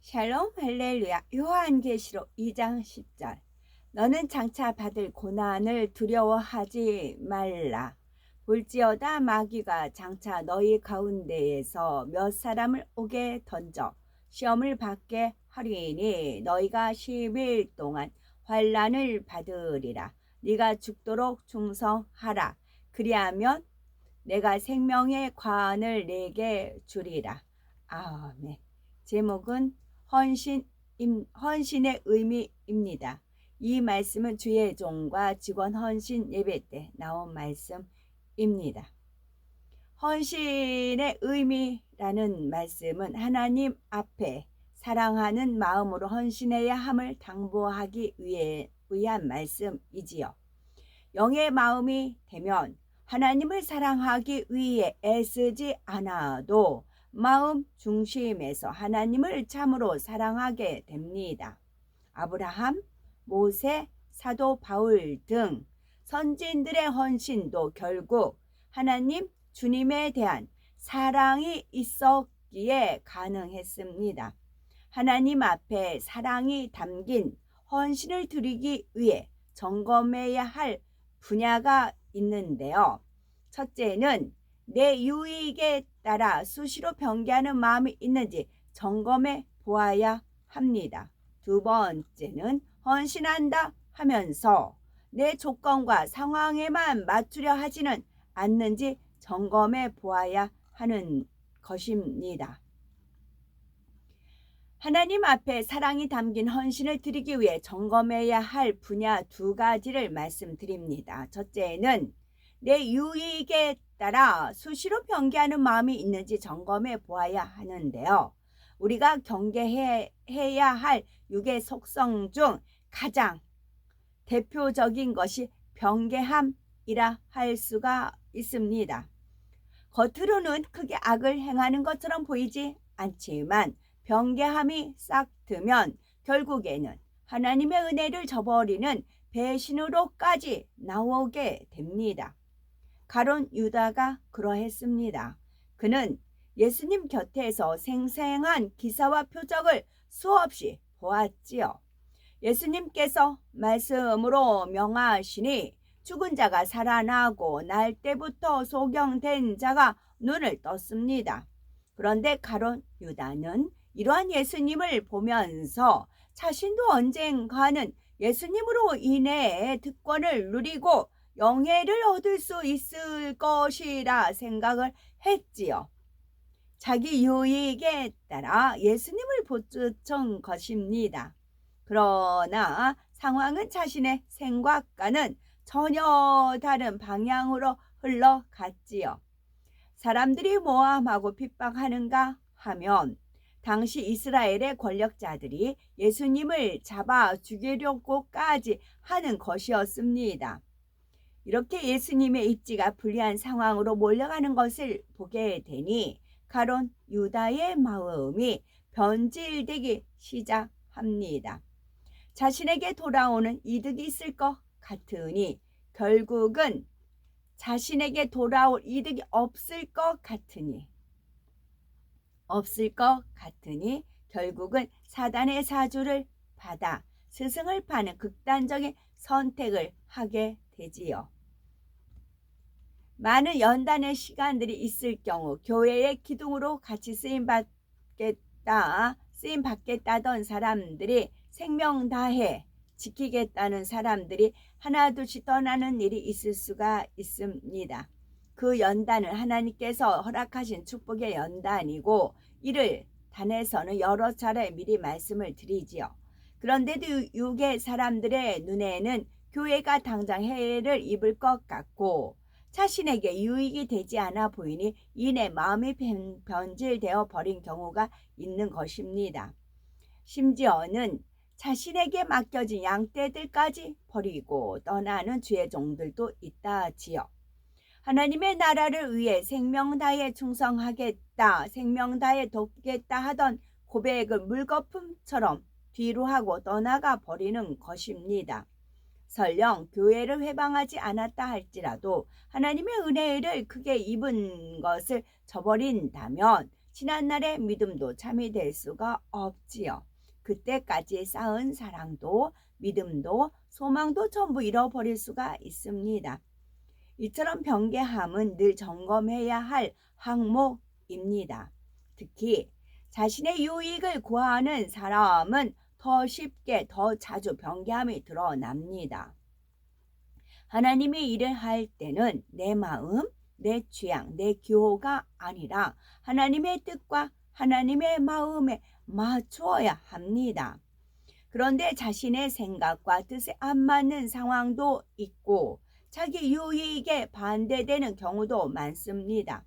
샬롬 할렐루야. 요한계시록 2장 10절. 너는 장차 받을 고난을 두려워하지 말라. 볼지어다 마귀가 장차 너희 가운데에서 몇 사람을 오게 던져 시험을 받게 하리니 너희가 10일 동안 환난을 받으리라. 네가 죽도록 충성하라. 그리하면 내가 생명의 관을 내게 주리라. 아멘. 제목은 헌신의 의미입니다. 이 말씀은 주의 종과 직원 헌신 예배 때 나온 말씀입니다. 헌신의 의미라는 말씀은 하나님 앞에 사랑하는 마음으로 헌신해야 함을 당부하기 위한 말씀이지요. 영의 마음이 되면 하나님을 사랑하기 위해 애쓰지 않아도 마음 중심에서 하나님을 참으로 사랑하게 됩니다. 아브라함, 모세, 사도 바울 등 선진들의 헌신도 결국 하나님 주님에 대한 사랑이 있었기에 가능했습니다. 하나님 앞에 사랑이 담긴 헌신을 드리기 위해 점검해야 할 분야가 있는데요. 첫째는 내 유익에 따라 수시로 변개하는 마음이 있는지 점검해 보아야 합니다. 두 번째는 헌신한다 하면서 내 조건과 상황에만 맞추려 하지는 않는지 점검해 보아야 하는 것입니다. 하나님 앞에 사랑이 담긴 헌신을 드리기 위해 점검해야 할 분야 두 가지를 말씀드립니다. 첫째는 내 유익에 따라 수시로 변개하는 마음이 있는지 점검해 보아야 하는데요. 우리가 경계해야 할 육의 속성 중 가장 대표적인 것이 변개함이라 할 수가 있습니다. 겉으로는 크게 악을 행하는 것처럼 보이지 않지만 변개함이 싹 트면 결국에는 하나님의 은혜를 저버리는 배신으로까지 나오게 됩니다. 가룟 유다가 그러했습니다. 그는 예수님 곁에서 생생한 기사와 표적을 수없이 보았지요. 예수님께서 말씀으로 명하시니 죽은 자가 살아나고 날 때부터 소경된 자가 눈을 떴습니다. 그런데 가룟 유다는 이러한 예수님을 보면서 자신도 언젠가는 예수님으로 인해 득권을 누리고 영예를 얻을 수 있을 것이라 생각을 했지요. 자기 유익에 따라 예수님을 보쫓은 것입니다. 그러나 상황은 자신의 생각과는 전혀 다른 방향으로 흘러갔지요. 사람들이 모함하고 핍박하는가 하면 당시 이스라엘의 권력자들이 예수님을 잡아 죽이려고까지 하는 것이었습니다. 이렇게 예수님의 입지가 불리한 상황으로 몰려가는 것을 보게 되니 가룟 유다의 마음이 변질되기 시작합니다. 자신에게 돌아오는 이득이 있을 것 같으니 결국은 자신에게 돌아올 이득이 없을 것 같으니 결국은 사단의 사주를 받아 스승을 파는 극단적인 선택을 하게 되지요. 많은 연단의 시간들이 있을 경우 교회의 기둥으로 같이 쓰임받겠다던 사람들이 생명 다해 지키겠다는 사람들이 하나둘씩 떠나는 일이 있을 수가 있습니다. 그 연단은 하나님께서 허락하신 축복의 연단이고 이를 단에서는 여러 차례 미리 말씀을 드리지요. 그런데도 육의 사람들의 눈에는 교회가 당장 해를 입을 것 같고 자신에게 유익이 되지 않아 보이니 이내 마음이 변질되어 버린 경우가 있는 것입니다. 심지어는 자신에게 맡겨진 양떼들까지 버리고 떠나는 주의 종들도 있다지요. 하나님의 나라를 위해 생명 다해 충성하겠다, 생명 다해 돕겠다 하던 고백을 물거품처럼 뒤로 하고 떠나가 버리는 것입니다. 설령 교회를 회방하지 않았다 할지라도 하나님의 은혜를 크게 입은 것을 저버린다면 지난날의 믿음도 참이 될 수가 없지요. 그때까지 쌓은 사랑도 믿음도 소망도 전부 잃어버릴 수가 있습니다. 이처럼 변개함은 늘 점검해야 할 항목입니다. 특히 자신의 유익을 구하는 사람은 더 쉽게 더 자주 변개함이 드러납니다. 하나님의 일을 할 때는 내 마음, 내 취향, 내 기호가 아니라 하나님의 뜻과 하나님의 마음에 맞추어야 합니다. 그런데 자신의 생각과 뜻에 안 맞는 상황도 있고 자기 유익에 반대되는 경우도 많습니다.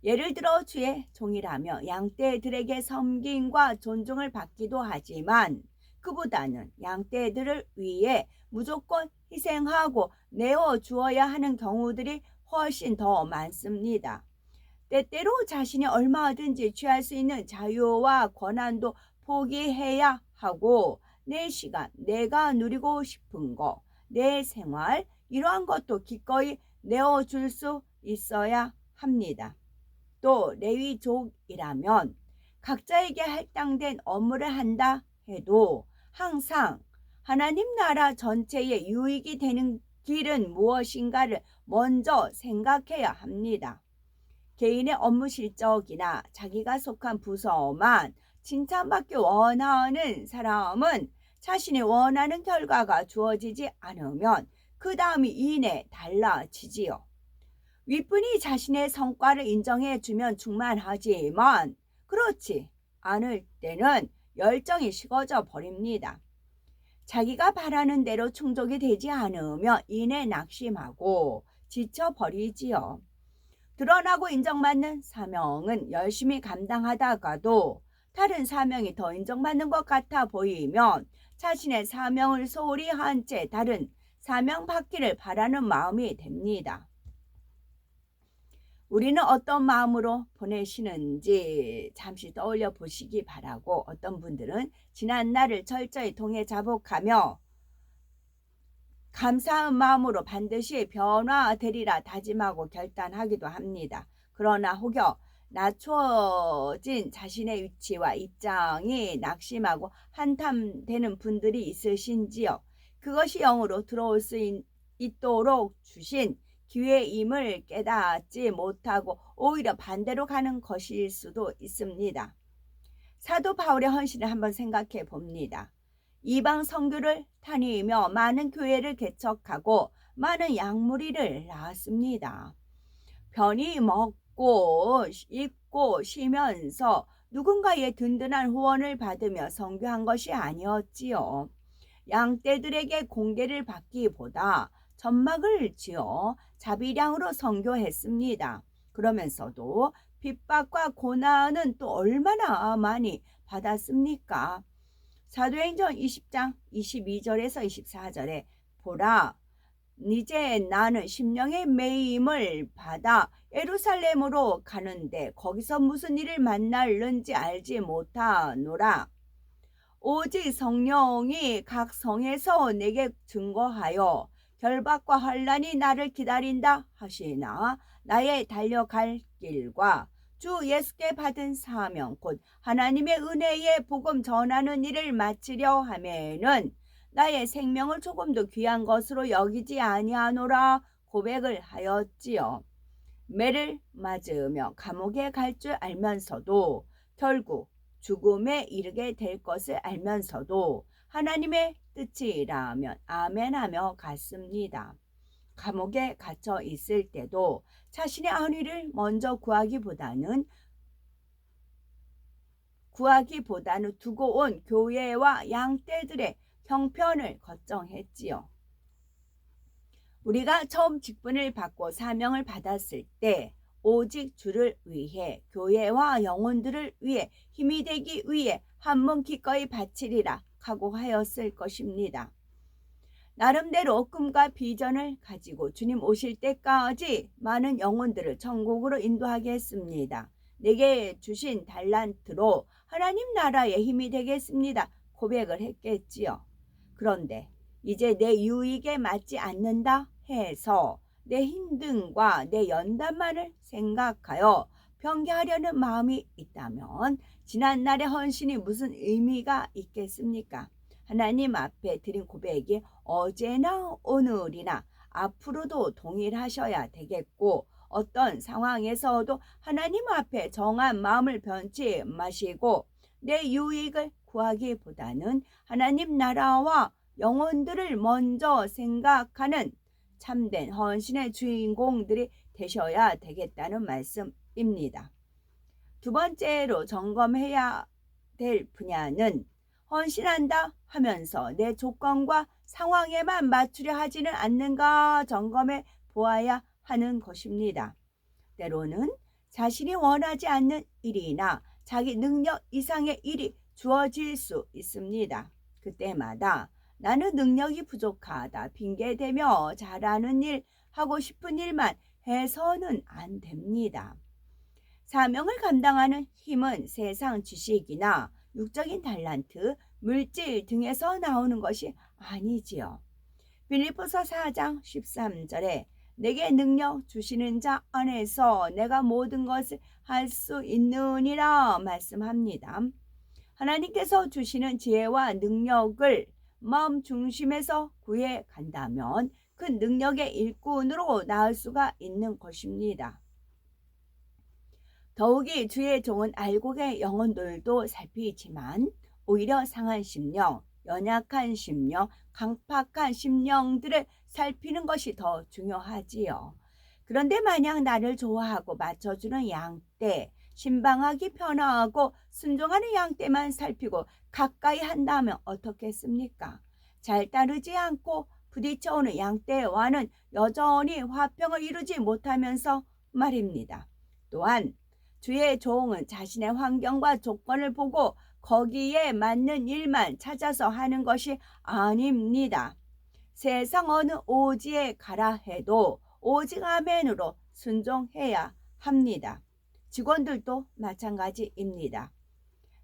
예를 들어 주의 종이라며 양떼들에게 섬김과 존중을 받기도 하지만 그보다는 양떼들을 위해 무조건 희생하고 내어주어야 하는 경우들이 훨씬 더 많습니다. 때때로 자신이 얼마든지 취할 수 있는 자유와 권한도 포기해야 하고 내 시간, 내가 누리고 싶은 거, 내 생활 이러한 것도 기꺼이 내어줄 수 있어야 합니다. 또 레위족이라면 각자에게 할당된 업무를 한다 해도 항상 하나님 나라 전체의 유익이 되는 길은 무엇인가를 먼저 생각해야 합니다. 개인의 업무 실적이나 자기가 속한 부서만 칭찬받기 원하는 사람은 자신이 원하는 결과가 주어지지 않으면 그 다음이 이내 달라지지요. 윗분이 자신의 성과를 인정해 주면 충만하지만 그렇지 않을 때는 열정이 식어져 버립니다. 자기가 바라는 대로 충족이 되지 않으면 이내 낙심하고 지쳐버리지요. 드러나고 인정받는 사명은 열심히 감당하다가도 다른 사명이 더 인정받는 것 같아 보이면 자신의 사명을 소홀히 한 채 다른 사명 받기를 바라는 마음이 됩니다. 우리는 어떤 마음으로 보내시는지 잠시 떠올려 보시기 바라고 어떤 분들은 지난 날을 철저히 통해 자복하며 감사한 마음으로 반드시 변화되리라 다짐하고 결단하기도 합니다. 그러나 혹여 낮춰진 자신의 위치와 입장이 낙심하고 한탄되는 분들이 있으신지요? 그것이 영으로 들어올 수 있도록 주신 기회임을 깨닫지 못하고 오히려 반대로 가는 것일 수도 있습니다. 사도 바울의 헌신을 한번 생각해 봅니다. 이방 선교를 다니며 많은 교회를 개척하고 많은 양무리를 낳았습니다. 편히 먹고 입고 쉬면서 누군가의 든든한 후원을 받으며 선교한 것이 아니었지요. 양떼들에게 공개를 받기보다 전막을 지어 자비량으로 선교했습니다. 그러면서도 핍박과 고난은 또 얼마나 많이 받았습니까? 사도행전 20장 22절에서 24절에 보라, 이제 나는 심령의 매임을 받아 예루살렘으로 가는데 거기서 무슨 일을 만날는지 알지 못하노라. 오직 성령이 각 성에서 내게 증거하여 결박과 환난이 나를 기다린다 하시나 나의 달려갈 길과 주 예수께 받은 사명 곧 하나님의 은혜의 복음 전하는 일을 마치려 하면은 나의 생명을 조금도 귀한 것으로 여기지 아니하노라 고백을 하였지요. 매를 맞으며 감옥에 갈 줄 알면서도 결국 죽음에 이르게 될 것을 알면서도 하나님의 뜻이라면 아멘하며 갔습니다. 감옥에 갇혀 있을 때도 자신의 안위를 먼저 구하기보다는 두고 온 교회와 양떼들의 형편을 걱정했지요. 우리가 처음 직분을 받고 사명을 받았을 때 오직 주를 위해 교회와 영혼들을 위해 힘이 되기 위해 한 몸 기꺼이 바치리라 각오하였을 것입니다. 나름대로 꿈과 비전을 가지고 주님 오실 때까지 많은 영혼들을 천국으로 인도하겠습니다. 내게 주신 달란트로 하나님 나라의 힘이 되겠습니다. 고백을 했겠지요. 그런데 이제 내 유익에 맞지 않는다 해서 내 힘듦과 내 연단만을 생각하여 변개하려는 마음이 있다면 지난날의 헌신이 무슨 의미가 있겠습니까? 하나님 앞에 드린 고백이 어제나 오늘이나 앞으로도 동일하셔야 되겠고, 어떤 상황에서도 하나님 앞에 정한 마음을 변치 마시고 내 유익을 구하기보다는 하나님 나라와 영혼들을 먼저 생각하는 참된 헌신의 주인공들이 되셔야 되겠다는 말씀입니다. 두 번째로 점검해야 될 분야는 헌신한다 하면서 내 조건과 상황에만 맞추려 하지는 않는가 점검해 보아야 하는 것입니다. 때로는 자신이 원하지 않는 일이나 자기 능력 이상의 일이 주어질 수 있습니다. 그때마다 나는 능력이 부족하다 핑계대며 잘하는 일, 하고 싶은 일만 해서는 안 됩니다. 사명을 감당하는 힘은 세상 지식이나 육적인 달란트, 물질 등에서 나오는 것이 아니지요. 빌립보서 4장 13절에 내게 능력 주시는 자 안에서 내가 모든 것을 할 수 있느니라 말씀합니다. 하나님께서 주시는 지혜와 능력을 마음 중심에서 구해 간다면 그 능력의 일꾼으로 나을 수가 있는 것입니다. 더욱이 주의 종은 알곡의 영혼들도 살피지만 오히려 상한 심령, 연약한 심령, 강팍한 심령들을 살피는 것이 더 중요하지요. 그런데 만약 나를 좋아하고 맞춰주는 양떼, 신방하기 편하고 순종하는 양떼만 살피고 가까이 한다면 어떻겠습니까? 잘 따르지 않고 부딪혀오는 양떼와는 여전히 화평을 이루지 못하면서 말입니다. 또한 주의 종은 자신의 환경과 조건을 보고 거기에 맞는 일만 찾아서 하는 것이 아닙니다. 세상 어느 오지에 가라 해도 오직 아멘으로 순종해야 합니다. 직원들도 마찬가지입니다.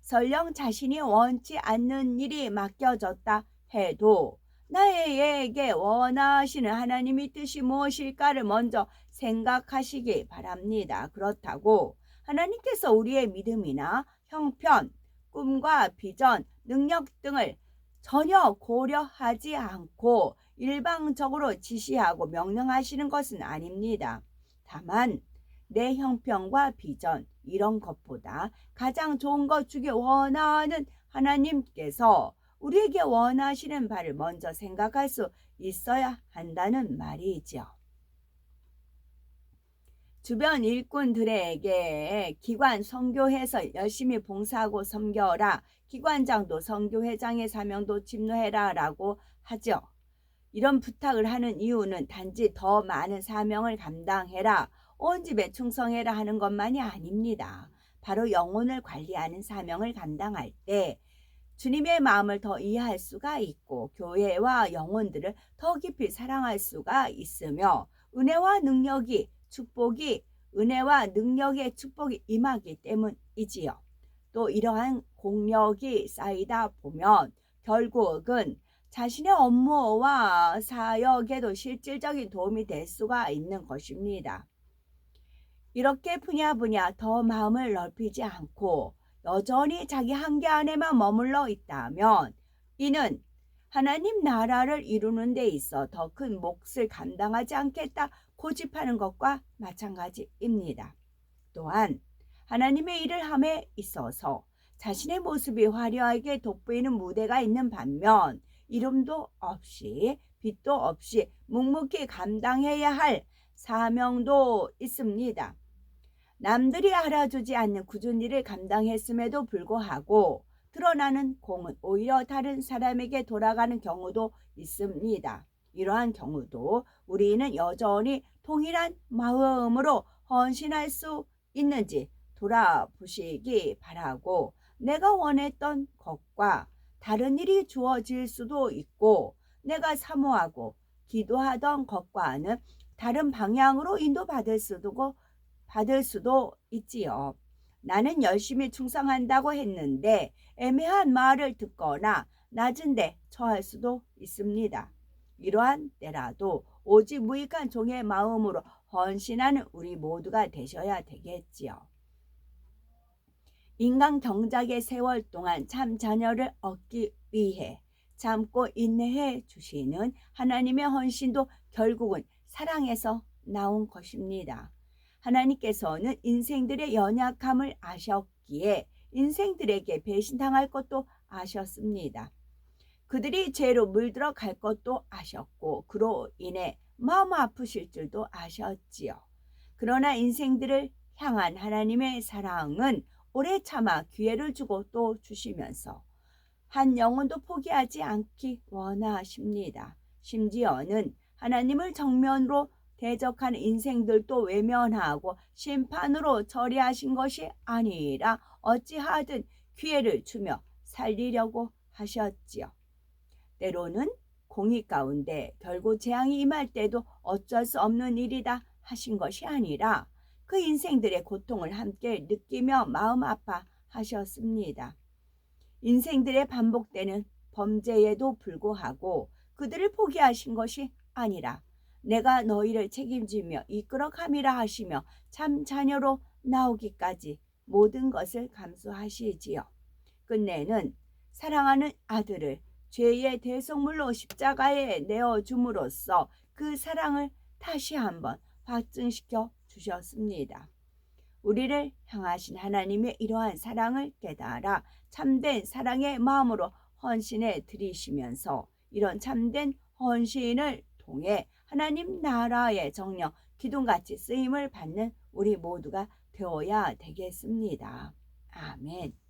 설령 자신이 원치 않는 일이 맡겨졌다 해도 나에게 원하시는 하나님의 뜻이 무엇일까를 먼저 생각하시기 바랍니다. 그렇다고 하나님께서 우리의 믿음이나 형편, 꿈과 비전, 능력 등을 전혀 고려하지 않고 일방적으로 지시하고 명령하시는 것은 아닙니다. 다만 내 형편과 비전 이런 것보다 가장 좋은 것 주기 원하는 하나님께서 우리에게 원하시는 바를 먼저 생각할 수 있어야 한다는 말이죠. 주변 일꾼들에게 기관 선교해서 열심히 봉사하고 섬겨라, 기관장도 선교회장의 사명도 집노해라 라고 하죠. 이런 부탁을 하는 이유는 단지 더 많은 사명을 감당해라, 온 집에 충성해라 하는 것만이 아닙니다. 바로 영혼을 관리하는 사명을 감당할 때 주님의 마음을 더 이해할 수가 있고 교회와 영혼들을 더 깊이 사랑할 수가 있으며 은혜와 능력이 축복이 은혜와 능력의 축복이 임하기 때문이지요. 또 이러한 공력이 쌓이다 보면 결국은 자신의 업무와 사역에도 실질적인 도움이 될 수가 있는 것입니다. 이렇게 부랴부랴 더 마음을 넓히지 않고 여전히 자기 한계 안에만 머물러 있다면 이는 하나님 나라를 이루는 데 있어 더 큰 몫을 감당하지 않겠다 고집하는 것과 마찬가지입니다. 또한 하나님의 일을 함에 있어서 자신의 모습이 화려하게 돋보이는 무대가 있는 반면 이름도 없이 빛도 없이 묵묵히 감당해야 할 사명도 있습니다. 남들이 알아주지 않는 굳은 일을 감당했음에도 불구하고 드러나는 공은 오히려 다른 사람에게 돌아가는 경우도 있습니다. 이러한 경우도 우리는 여전히 동일한 마음으로 헌신할 수 있는지 돌아보시기 바라고, 내가 원했던 것과 다른 일이 주어질 수도 있고 내가 사모하고 기도하던 것과는 다른 방향으로 인도받을 수도 있지요. 나는 열심히 충성한다고 했는데 애매한 말을 듣거나 낮은 데 처할 수도 있습니다. 이러한 때라도 오직 무익한 종의 마음으로 헌신하는 우리 모두가 되셔야 되겠지요. 인간 경작의 세월 동안 참 자녀를 얻기 위해 참고 인내해 주시는 하나님의 헌신도 결국은 사랑에서 나온 것입니다. 하나님께서는 인생들의 연약함을 아셨기에 인생들에게 배신당할 것도 아셨습니다. 그들이 죄로 물들어 갈 것도 아셨고 그로 인해 마음 아프실 줄도 아셨지요. 그러나 인생들을 향한 하나님의 사랑은 오래 참아 기회를 주고 또 주시면서 한 영혼도 포기하지 않기 원하십니다. 심지어는 하나님을 정면으로 대적하는 인생들도 외면하고 심판으로 처리하신 것이 아니라 어찌하든 기회를 주며 살리려고 하셨지요. 때로는 공의 가운데 결국 재앙이 임할 때도 어쩔 수 없는 일이다 하신 것이 아니라 그 인생들의 고통을 함께 느끼며 마음 아파하셨습니다. 인생들의 반복되는 범죄에도 불구하고 그들을 포기하신 것이 아니라 내가 너희를 책임지며 이끌어감이라 하시며 참 자녀로 나오기까지 모든 것을 감수하시지요. 끝내는 사랑하는 아들을 죄의 대속물로 십자가에 내어줌으로써 그 사랑을 다시 한번 확증시켜 주셨습니다. 우리를 향하신 하나님의 이러한 사랑을 깨달아 참된 사랑의 마음으로 헌신해 드리시면서 이런 참된 헌신을 통해 하나님 나라의 정령 기둥같이 쓰임을 받는 우리 모두가 되어야 되겠습니다. 아멘.